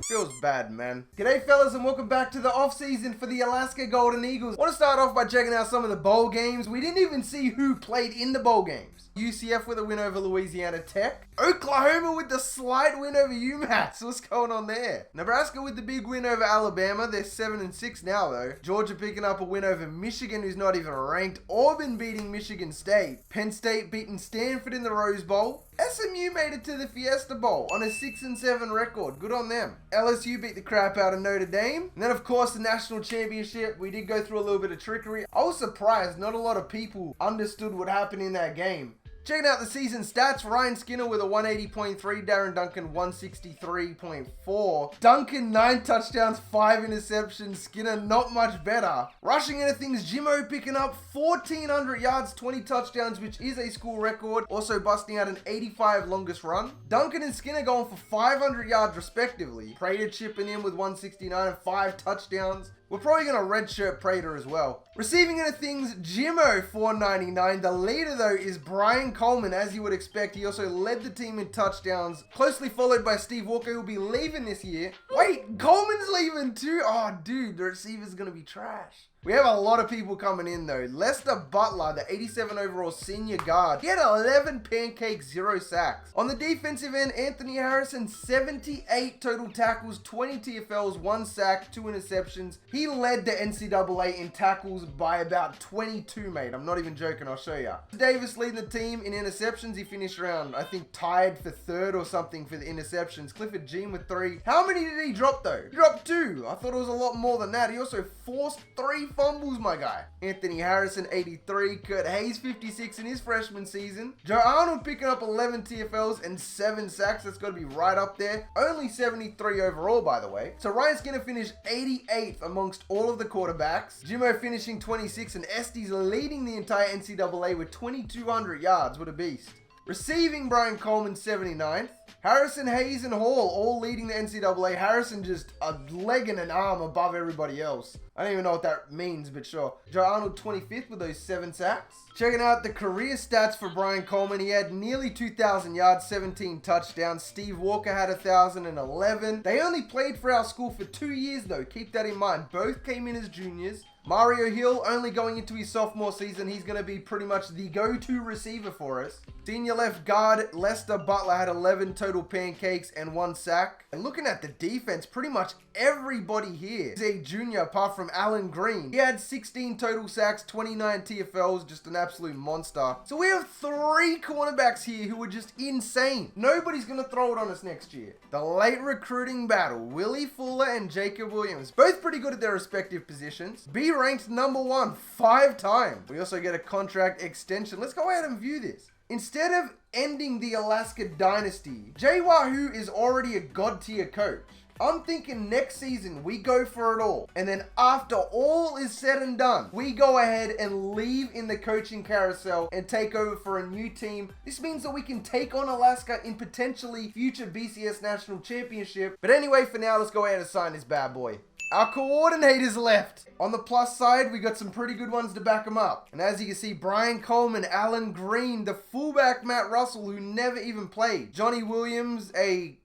Feels bad, man. G'day fellas and welcome back to the off-season for the Alaska Golden Eagles. I want to start off by checking out some of the bowl games. We didn't even see who played in the bowl games. UCF with a win over Louisiana Tech. Oklahoma with the slight win over UMass. What's going on there? Nebraska with the big win over Alabama. They're 7-6 now though. Georgia picking up a win over Michigan, who's not even ranked. Auburn beating Michigan State. Penn State beating Stanford in the Rose Bowl. SMU made it to the Fiesta Bowl on a 6-7 record. Good on them. LSU beat the crap out of Notre Dame. And then, of course, the national championship. We did go through a little bit of trickery. I was surprised not a lot of people understood what happened in that game. Checking out the season stats, Ryan Skinner with a 180.3, Darren Duncan 163.4. Duncan 9 touchdowns, 5 interceptions, Skinner not much better. Rushing into things, Jimmo picking up 1,400 yards, 20 touchdowns, which is a school record. Also busting out an 85 longest run. Duncan and Skinner going for 500 yards respectively. Prater chipping in with 169 and 5 touchdowns. We're probably going to redshirt Prater as well. Receiving into things, Jimmo 499. The leader though is Brian Coleman, as you would expect. He also led the team in touchdowns, closely followed by Steve Walker, who will be leaving this year. Wait, Coleman's leaving too? Oh dude, the receiver's going to be trash. We have a lot of people coming in though. Lester Butler, the 87 overall senior guard. He had 11 pancakes, 0 sacks. On the defensive end, Anthony Harrison, 78 total tackles, 20 TFLs, 1 sack, 2 interceptions. He led the NCAA in tackles by about 22, mate. I'm not even joking, I'll show you. Davis leading the team in interceptions. He finished around, I think, tied for 3rd or something for the interceptions. Clifford Jean with 3. How many did he drop though? He dropped 2. I thought it was a lot more than that. He also forced 3 fumbles, my guy. Anthony Harrison, 83. Kurt Hayes, 56 in his freshman season. Joe Arnold picking up 11 TFLs and 7 sacks. That's got to be right up there. Only 73 overall, by the way. So Ryan Skinner finished 88th amongst all of the quarterbacks. Jimmo finishing 26, and Estes leading the entire NCAA with 2,200 yards. What a beast. Receiving, Brian Coleman, 79th. Harrison, Hayes, and Hall all leading the NCAA. Harrison just a leg and an arm above everybody else. I don't even know what that means, but sure. Joe Arnold, 25th with those 7 sacks. Checking out the career stats for Brian Coleman. He had nearly 2,000 yards, 17 touchdowns. Steve Walker had 1,011. They only played for our school for 2 years though. Keep that in mind. Both came in as juniors. Mario Hill only going into his sophomore season. He's going to be pretty much the go-to receiver for us. Senior left guard Lester Butler had 11 total pancakes and 1 sack. And looking at the defense, pretty much everybody here is a junior apart from Alan Green. He had 16 total sacks, 29 TFLs, just an absolute monster. So we have 3 cornerbacks here who are just insane. Nobody's going to throw it on us next year. The late recruiting battle, Willie Fuller and Jacob Williams. Both pretty good at their respective positions. B ranked number 1 5 times. We also get a contract extension. Let's go ahead and view this. Instead of ending the Alaska dynasty, Jay Wahoo is already a god tier coach. I'm thinking next season we go for it all. And then after all is said and done, we go ahead and leave in the coaching carousel and take over for a new team. This means that we can take on Alaska in potentially future BCS National Championship. But anyway, for now, let's go ahead and sign this bad boy. Our coordinators left. On the plus side, we got some pretty good ones to back them up. And as you can see, Brian Coleman, Alan Green, the fullback Matt Russell, who never even played. Johnny Williams, a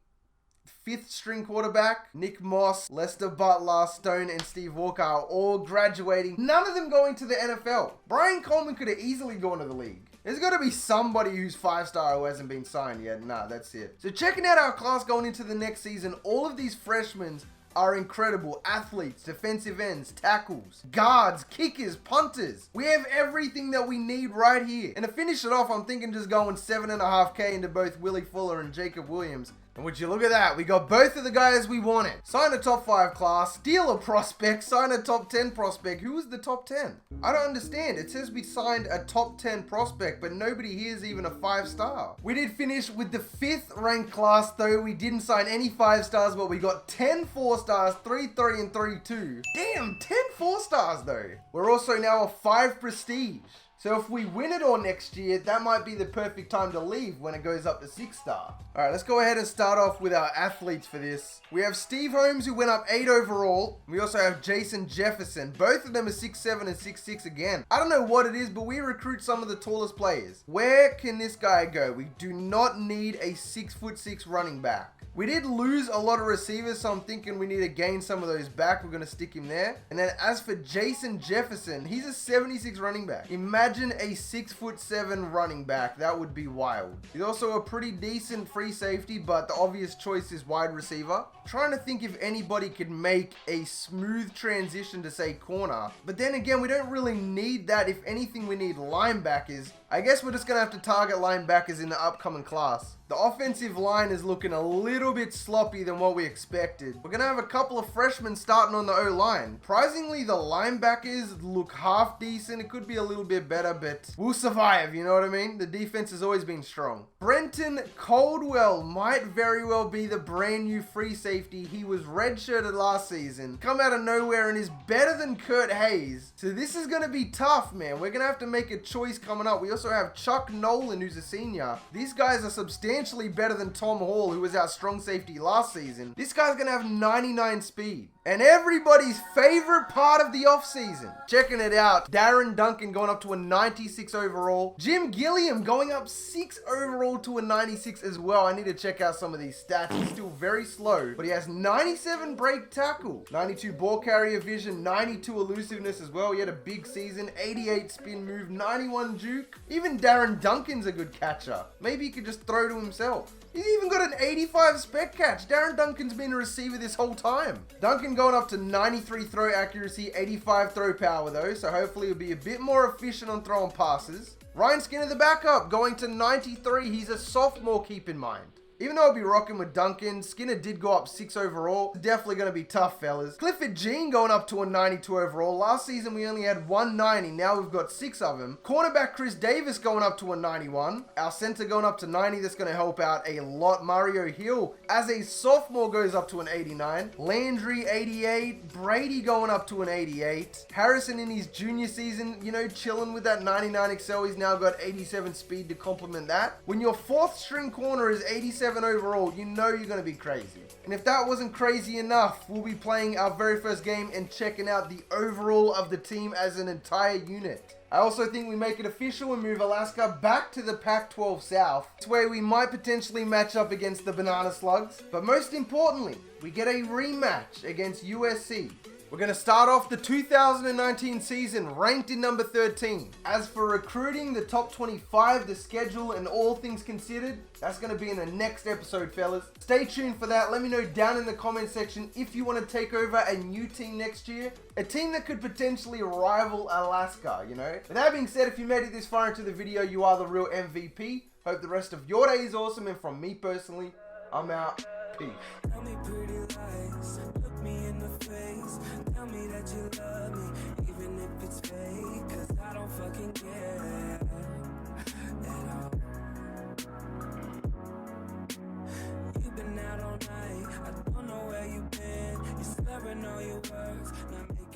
5th string quarterback. Nick Moss, Lester Butler, Stone, and Steve Walker are all graduating. None of them going to the NFL. Brian Coleman could have easily gone to the league. There's got to be somebody who's 5-star who hasn't been signed yet. Nah, that's it. So checking out our class going into the next season, all of these freshmen are incredible athletes, defensive ends, tackles, guards, kickers, punters. We have everything that we need right here. And to finish it off, I'm thinking just going 7.5K into both Willie Fuller and Jacob Williams. And would you look at that? We got both of the guys we wanted. Sign a top 5 class, steal a prospect, sign a top 10 prospect. Who is the top 10? I don't understand. It says we signed a top 10 prospect, but nobody here is even a 5-star. We did finish with the 5th ranked class, though. We didn't sign any 5-stars, but we got 10 4-stars, 3-3, and 3-2. Damn, 10 4-stars, though. We're also now a 5 prestige. So if we win it all next year, that might be the perfect time to leave when it goes up to 6-star. All right, let's go ahead and start off with our athletes for this. We have Steve Holmes, who went up 8 overall. We also have Jason Jefferson. Both of them are 6'7" and 6'6" again. I don't know what it is, but we recruit some of the tallest players. Where can this guy go? We do not need a 6'6" running back. We did lose a lot of receivers, so I'm thinking we need to gain some of those back. We're going to stick him there. And then as for Jason Jefferson, he's a 76 running back. Imagine a 6'7" running back. That would be wild. He's also a pretty decent free safety, but the obvious choice is wide receiver. Trying to think if anybody could make a smooth transition to say corner. But then again, we don't really need that. If anything, we need linebackers. I guess we're just going to have to target linebackers in the upcoming class. The offensive line is looking a little bit sloppy than what we expected. We're going to have a couple of freshmen starting on the O-line. Surprisingly, the linebackers look half decent. It could be a little bit better, but we'll survive, you know what I mean? The defense has always been strong. Brenton Caldwell might very well be the brand new free safety. He was redshirted last season, come out of nowhere and is better than Kurt Hayes. So this is going to be tough, man. We're going to have to make a choice coming up. We also have Chuck Nolan, who's a senior. These guys are substantially better than Tom Hall, who was our strong safety last season. This guy's going to have 99 speed. And everybody's favorite part of the offseason. Checking it out. Darren Duncan going up to a 96 overall. Jim Gilliam going up 6 overall to a 96 as well. I need to check out some of these stats. He's still very slow, but he has 97 break tackle, 92 ball carrier vision, 92 elusiveness as well. He had a big season, 88 spin move, 91 juke. Even Darren Duncan's a good catcher. Maybe he could just throw to himself. He's even got an 85 spec catch. Darren Duncan's been a receiver this whole time. Duncan going up to 93 throw accuracy, 85 throw power though, so hopefully he'll be a bit more efficient on throwing passes. Ryan Skinner, the backup, going to 93. He's a sophomore, keep in mind. Even though I'll be rocking with Duncan, Skinner did go up 6 overall. It's definitely going to be tough, fellas. Clifford Jean going up to a 92 overall. Last season, we only had 190. Now we've got 6 of them. Cornerback Chris Davis going up to a 91. Our center going up to 90. That's going to help out a lot. Mario Hill, as a sophomore, goes up to an 89. Landry, 88. Brady going up to an 88. Harrison in his junior season, you know, chilling with that 99 Excel. He's now got 87 speed to complement that. When your 4th string corner is 87 overall, you know you're going to be crazy. And if that wasn't crazy enough, we'll be playing our very first game and checking out the overall of the team as an entire unit. I also think we make it official and move Alaska back to the Pac-12 South. It's where we might potentially match up against the Banana Slugs. But most importantly, we get a rematch against USC. We're going to start off the 2019 season ranked in number 13. As for recruiting, the top 25, the schedule, and all things considered, that's going to be in the next episode, fellas. Stay tuned for that. Let me know down in the comment section if you want to take over a new team next year. A team that could potentially rival Alaska, you know? With that being said, if you made it this far into the video, you are the real MVP. Hope the rest of your day is awesome. And from me personally, I'm out. Peace. Tell me pretty lies, look me in the face. Tell me that you love me, even if it's fake. Cause I don't fucking care at all. You've been out all night, I don't know where you've been. You're slurring all your words, not making